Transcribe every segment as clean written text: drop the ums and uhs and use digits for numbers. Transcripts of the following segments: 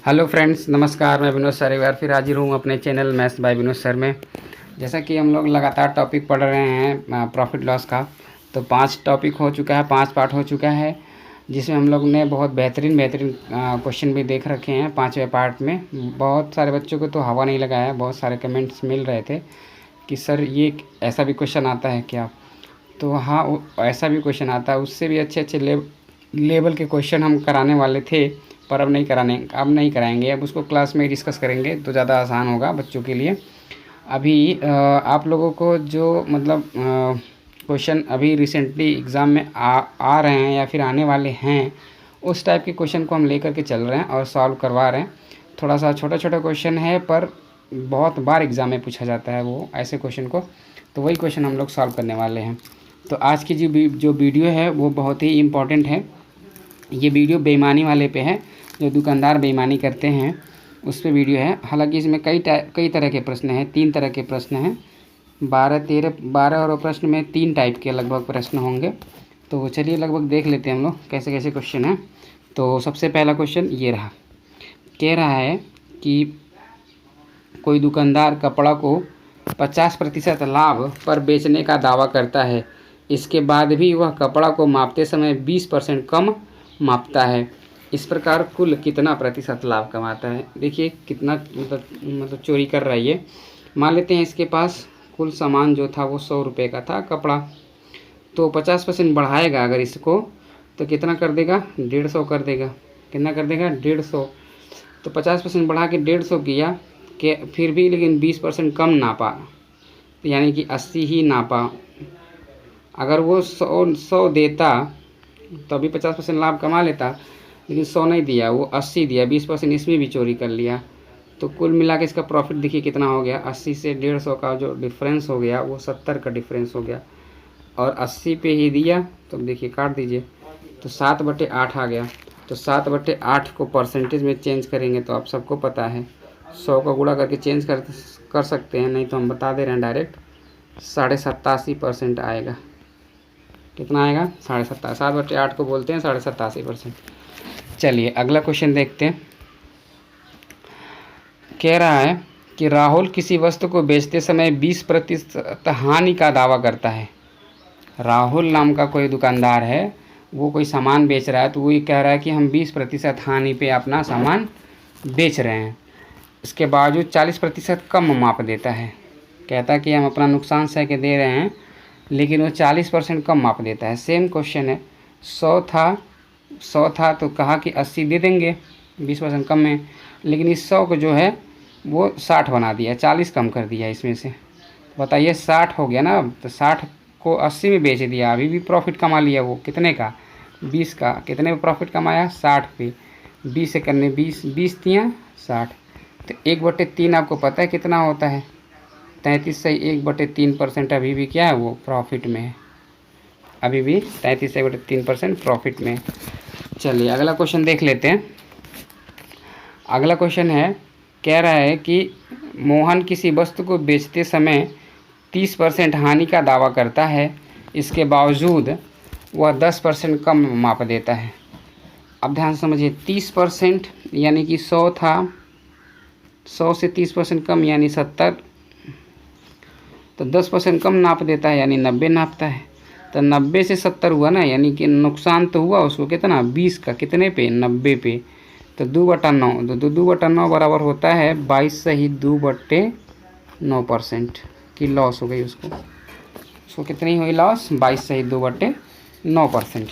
Hello friends, नमस्कार। मैं Vinod sir एक बार फिर हाजिर हूँ अपने channel maths by Vinod sir में। जैसा कि हम लोग लगातार टॉपिक पढ़ रहे हैं प्रॉफिट लॉस का, तो 5 टॉपिक हो चुका है, 5 पार्ट हो चुका है, जिसमें हम लोग ने बहुत बेहतरीन क्वेश्चन भी देख रखे हैं 5वें पार्ट में। बहुत सारे बच्चों को तो हवा नहीं लगा है, बहुत सारे कमेंट्स मिल रहे थे कि सर ये ऐसा भी क्वेश्चन आता है क्या। तो हाँ, ऐसा भी क्वेश्चन आता है, उससे भी अच्छे अच्छे लेवल के क्वेश्चन हम कराने वाले थे, पर अब नहीं कराएंगे। अब उसको क्लास में डिस्कस करेंगे तो ज़्यादा आसान होगा बच्चों के लिए। अभी आप लोगों को जो मतलब क्वेश्चन अभी रिसेंटली एग्ज़ाम में आ रहे हैं या फिर आने वाले हैं, उस टाइप के क्वेश्चन को हम लेकर के चल रहे हैं और सॉल्व करवा रहे हैं। थोड़ा सा छोटा छोटा क्वेश्चन है, पर बहुत बार एग्ज़ाम में पूछा जाता है वो ऐसे क्वेश्चन को, तो वही क्वेश्चन हम लोग सॉल्व करने वाले हैं। तो आज की जो वीडियो है वो बहुत ही इम्पोर्टेंट है। ये वीडियो बेईमानी वाले पे है, जो दुकानदार बेईमानी करते हैं उस पे वीडियो है। हालांकि इसमें कई तरह के प्रश्न हैं, 3 तरह के प्रश्न हैं। 12 और प्रश्न में 3 टाइप के लगभग प्रश्न होंगे। तो चलिए लगभग देख लेते हैं हम लोग कैसे कैसे क्वेश्चन हैं। तो सबसे पहला क्वेश्चन ये रहा, कह रहा है कि कोई दुकानदार कपड़ा को 50% लाभ पर बेचने का दावा करता है, इसके बाद भी वह कपड़ा को मापते समय 20% कम मापता है। इस प्रकार कुल कितना प्रतिशत लाभ कमाता है। देखिए कितना मतलब चोरी कर रहा है ये। मान लेते हैं इसके पास कुल सामान जो था वो 100 रुपये का था कपड़ा, तो 50% बढ़ाएगा अगर इसको तो कितना कर देगा, 150 कर देगा। कितना कर देगा, 150। तो 50% बढ़ा के 150 किया कि फिर भी लेकिन 20% कम नापा, यानी कि 80 ही नापा। अगर वो 100 देता तो अभी 50% लाभ कमा लेता, लेकिन 100 नहीं दिया, वो 80 दिया, 20% इसमें भी चोरी कर लिया। तो कुल मिला के इसका प्रॉफिट देखिए कितना हो गया। 80 से 150 का जो डिफरेंस हो गया वो 70 का डिफरेंस हो गया, और 80 पे ही दिया। तो अब देखिए काट दीजिए, तो 7/8 आ गया। तो 7/8 को परसेंटेज में चेंज करेंगे तो आप सबको पता है 100 का गुणा करके चेंज कर सकते हैं, नहीं तो हम बता दे रहे हैं डायरेक्ट 87.5% आएगा। कितना आएगा, 87.5। 7/8 को बोलते हैं 87.5%। चलिए अगला क्वेश्चन देखते हैं। कह रहा है कि राहुल किसी वस्तु को बेचते समय 20% हानि का दावा करता है। राहुल नाम का कोई दुकानदार है, वो कोई सामान बेच रहा है, तो वो ये कह रहा है कि हम 20% हानि पे अपना सामान बेच रहे हैं। इसके बावजूद 40% कम माप देता है। कहता है कि हम अपना नुकसान सह के दे रहे हैं, लेकिन वो 40% कम माप देता है। सेम क्वेश्चन है, 100 था तो कहा कि 80 दे देंगे, 20% कम है, लेकिन इस 100 को जो है वो 60 बना दिया, 40 कम कर दिया इसमें से। बताइए 60 हो गया ना, तो 60 को 80 में बेच दिया, अभी भी प्रॉफिट कमा लिया। वो कितने का, 20 का। कितने में प्रॉफिट कमाया, 60 पे। 20 से करने 20 दिया 60, तो 1/3 आपको पता है कितना होता है, 33 से 1/3% अभी भी क्या है, वो प्रॉफिट में है। अभी भी 33 से 1/3% प्रॉफिट में। चलिए अगला क्वेश्चन देख लेते हैं। अगला क्वेश्चन है, कह रहा है कि मोहन किसी वस्तु को बेचते समय 30% हानि का दावा करता है, इसके बावजूद वह 10% कम माप देता है। अब ध्यान से समझिए, 30% यानी कि 100 था, 100 से 30% कम यानी 70, तो 10% कम नाप देता है यानी 90 नापता है। तो 90 से 70 हुआ ना, यानी कि नुकसान तो हुआ उसको कितना, 20 का। कितने पे, 90 पे। तो 2/9, तो 2/9 बराबर होता है 22 से ही 2/9% की लॉस हो गई उसको कितनी हुई लॉस, 22 से ही 2/9%।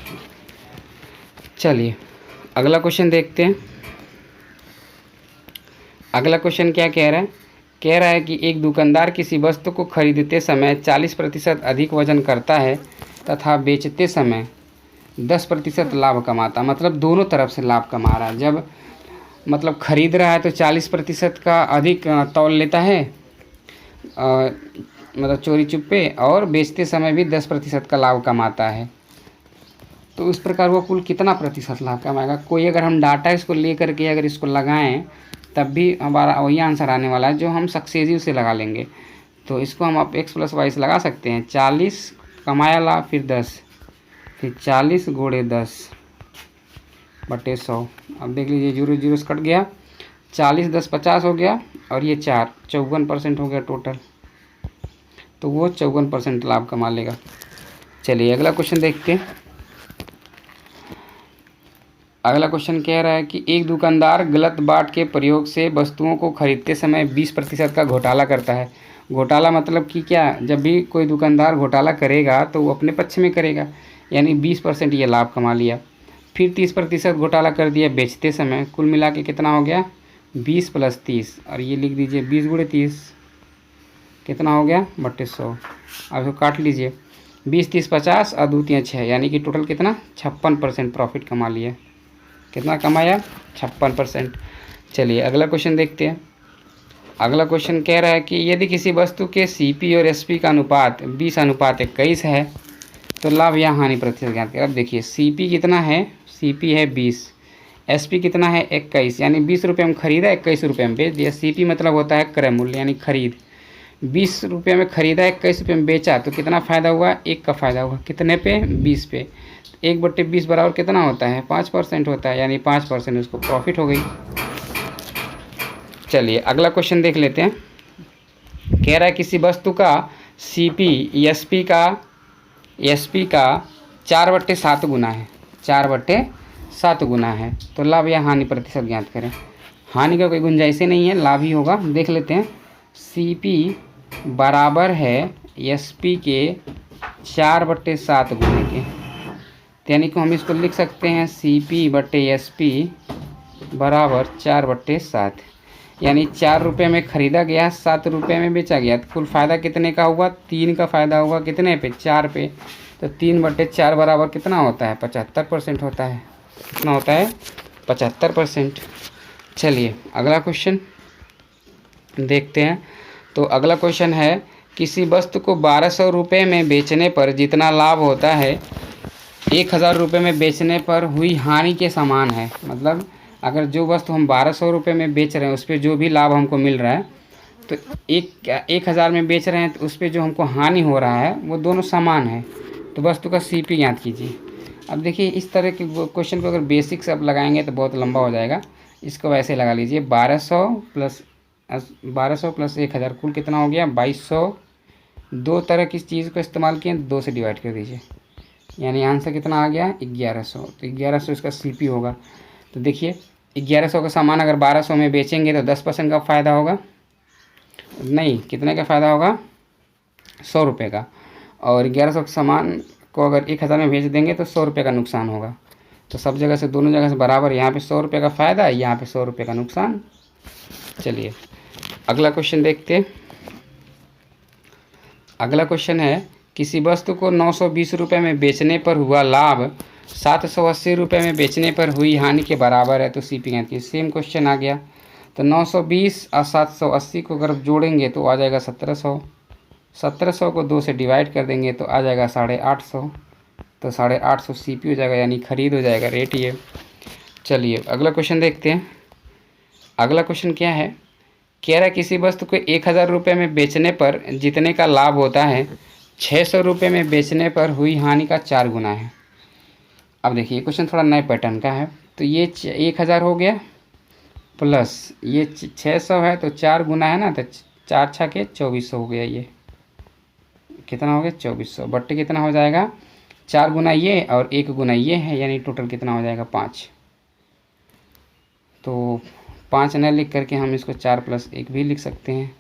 चलिए अगला क्वेश्चन देखते हैं। अगला क्वेश्चन क्या कह रहा है, कह रहा है कि एक दुकानदार किसी वस्तु को खरीदते समय 40% अधिक वजन करता है तथा बेचते समय 10% लाभ कमाता। मतलब दोनों तरफ से लाभ कमा रहा है। जब मतलब खरीद रहा है तो 40% का अधिक तौल लेता है, मतलब चोरी चुप्पे, और बेचते समय भी 10% का लाभ कमाता है। तो इस प्रकार वो कुल कितना प्रतिशत लाभ कमाएगा। कोई अगर हम डाटा इसको ले करके अगर इसको लगाएं, तब भी हमारा वही आंसर आने वाला है जो हम सक्सेसिव से लगा लेंगे। तो इसको हम आप x + y से लगा सकते हैं। 40 कमाया लाभ, फिर 10, फिर 40 × 10/100। अब देख लीजिए 0 0 से कट गया, 40 10 50 हो गया, और ये 4 54% हो गया टोटल। तो वो 54% लाभ कमा लेगा। चलिए अगला क्वेश्चन देखते हैं। अगला क्वेश्चन कह रहा है कि एक दुकानदार गलत बाट के प्रयोग से वस्तुओं को खरीदते समय 20% का घोटाला करता है। घोटाला मतलब कि क्या, जब भी कोई दुकानदार घोटाला करेगा तो वो अपने पक्ष में करेगा, यानी 20% ये लाभ कमा लिया। फिर 30% घोटाला कर दिया बेचते समय। कुल मिला के कितना हो गया, 20 + 30, और ये लिख दीजिए 20 × 30 कितना हो गया, 3200। अब इसको काट लीजिए, 20 30 50 और 2 3 6, यानी कि टोटल कितना 56% प्रॉफिट कमा लिया। कितना कमाया, 56%। चलिए अगला क्वेश्चन देखते हैं। अगला क्वेश्चन कह रहा है कि यदि किसी वस्तु के CP और SP का अनुपात 20:21 है तो लाभ या हानि प्रतिशत ज्ञात करें। अब देखिए CP कितना है, CP है 20, SP कितना है 21, यानी 20 रुपये में खरीदा 21 रुपये में बेच दिया। CP मतलब होता है क्रय मूल्य यानी खरीद। 20 रुपये में खरीदा 21 रुपये में बेचा तो कितना फ़ायदा हुआ, 1 का फ़ायदा हुआ। कितने पे, 20 पे। 1/20 बराबर कितना होता है, 5% होता है, यानी 5% उसको प्रॉफिट हो गई। चलिए अगला क्वेश्चन देख लेते हैं। कह रहा है किसी वस्तु का CP SP का 4/7 गुना है, 4/7 गुना है, तो लाभ या हानि प्रतिशत ज्ञात करें। हानि का कोई गुंजाइश ही नहीं है, लाभ ही होगा। देख लेते हैं। CP बराबर है SP के 4/7 गुने के, यानी कि हम इसको लिख सकते हैं CP/SP बराबर 4/7, यानी 4 रुपये में ख़रीदा गया, 7 रुपये में बेचा गया। तो कुल फ़ायदा कितने का हुआ, 3 का फ़ायदा हुआ। कितने पे, 4 पे। तो 3/4 बराबर कितना होता है, 75% होता है। कितना होता है, 75%। चलिए अगला क्वेश्चन देखते हैं। तो अगला क्वेश्चन है किसी वस्तु को 1200 रुपये में बेचने पर जितना लाभ होता है 1000 रुपये में बेचने पर हुई हानि के समान है। मतलब अगर जो वस्तु हम 1200 रुपये में बेच रहे हैं उस पर जो भी लाभ हमको मिल रहा है, तो 1000 में बेच रहे हैं तो उस पर जो हमको हानि हो रहा है वो दोनों समान है। तो वस्तु का CP याद कीजिए। अब देखिए इस तरह के क्वेश्चन को अगर बेसिक से अब लगाएंगे तो बहुत लंबा हो जाएगा। इसको वैसे लगा लीजिए, 1200 + 1000 कुल कितना हो गया, 2200। दो तरह की चीज़ को इस्तेमाल किए, 2 से डिवाइड कर दीजिए, यानी आंसर कितना आ गया, 1100। तो 1100 इसका CP होगा। तो देखिए 1100 का सामान अगर 1200 में बेचेंगे तो 10% का फ़ायदा होगा, नहीं कितने का फ़ायदा होगा, 100 रुपये का। और 1100 के सामान को अगर 1000 में बेच देंगे तो 100 रुपये का नुकसान होगा। तो सब जगह से, दोनों जगह से बराबर, यहाँ पे 100 रुपये का फ़ायदा, यहाँ पे 100 रुपये का नुकसान। चलिए अगला क्वेश्चन देखते हैं। अगला क्वेश्चन है किसी वस्तु को 920 रुपये में बेचने पर हुआ लाभ 780 रुपये में बेचने पर हुई हानि के बराबर है, तो CP ज्ञात कीजिए। सेम क्वेश्चन आ गया। तो 920 और 780 को अगर जोड़ेंगे तो आ जाएगा 1700। 1700 को 2 से डिवाइड कर देंगे तो आ जाएगा 850। तो 850 CP हो जाएगा, यानी खरीद हो जाएगा, रेट ये। चलिए अगला क्वेश्चन देखते हैं। अगला क्वेश्चन क्या है, कह रहा है किसी वस्तु को 1000 रुपये में बेचने पर जितने का लाभ होता है 600 रुपये में बेचने पर हुई हानि का 4 गुना है। अब देखिए क्वेश्चन थोड़ा नए पैटर्न का है। तो ये 1000 हो गया प्लस ये 600 है, तो 4 गुना है ना, तो 4 × 6 = 2400 हो गया। ये कितना हो गया, 2400 बट्टे कितना हो जाएगा, 4 गुना ये और 1 गुना ये है, यानी टोटल कितना हो जाएगा, 5। तो 5 न लिख करके हम इसको 4 + 1 भी लिख सकते हैं।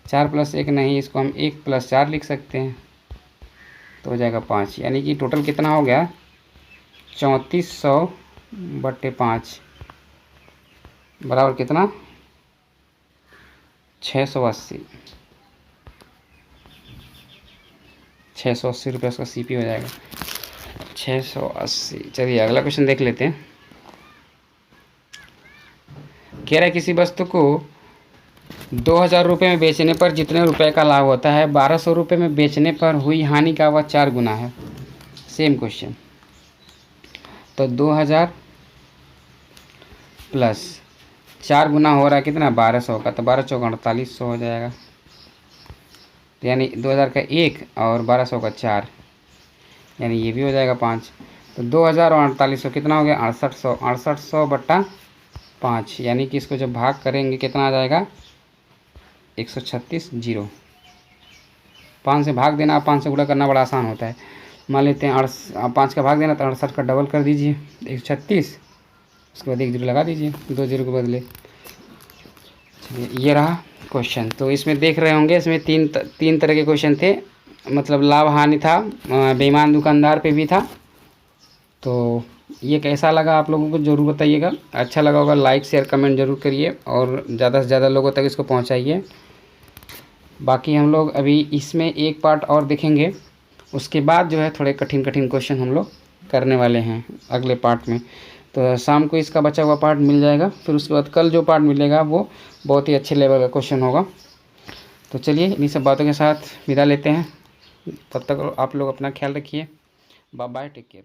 4 + 1 नहीं, इसको हम 1 + 4 लिख सकते हैं, तो हो जाएगा 5। यानी कि टोटल कितना हो गया, 3400/5 बराबर कितना, 680। 680 रुपये उसका CP हो जाएगा, 680। चलिए अगला क्वेश्चन देख लेते हैं। कह रहा है किसी वस्तु को 2000 रुपये में बेचने पर जितने रुपए का लाभ होता है 1200 रुपये में बेचने पर हुई हानि का वह 4 गुना है। Same question. तो 2000 प्लस 4 गुना हो रहा है कितना, 1200 का, तो 12 × 4 = 4800 हो जाएगा। तो यानी 2000 का 1 और 1200 का 4, यानी ये भी हो जाएगा 5। तो 2000 और 4800 कितना हो गया, 6800। 6800/5 5, यानी कि इसको जब भाग करेंगे कितना आ जाएगा 136 0। 5 से भाग देना, 5 से गुणा करना बड़ा आसान होता है। मान लेते हैं 5 का भाग देना तो 68 का डबल कर दीजिए 136, उसके बाद 1 0 लगा दीजिए 2 0 के बदले। चलिए ये रहा क्वेश्चन। तो इसमें देख रहे होंगे इसमें तीन तरह के क्वेश्चन थे, मतलब लाभ हानि था, बेईमान दुकानदार पे भी था। तो ये कैसा लगा आप लोगों को ज़रूर बताइएगा। अच्छा लगा होगा लाइक शेयर कमेंट ज़रूर करिए और ज़्यादा से ज़्यादा लोगों तक इसको पहुंचाइए। बाकी हम लोग अभी इसमें एक पार्ट और देखेंगे, उसके बाद जो है थोड़े कठिन क्वेश्चन हम लोग करने वाले हैं अगले पार्ट में। तो शाम को इसका बचा हुआ पार्ट मिल जाएगा, फिर उसके बाद कल जो पार्ट मिलेगा वो बहुत ही अच्छे लेवल का क्वेश्चन होगा। तो चलिए इन्हीं सब बातों के साथ विदा लेते हैं। तब तक आप लोग अपना ख्याल रखिए। Bye bye, take care.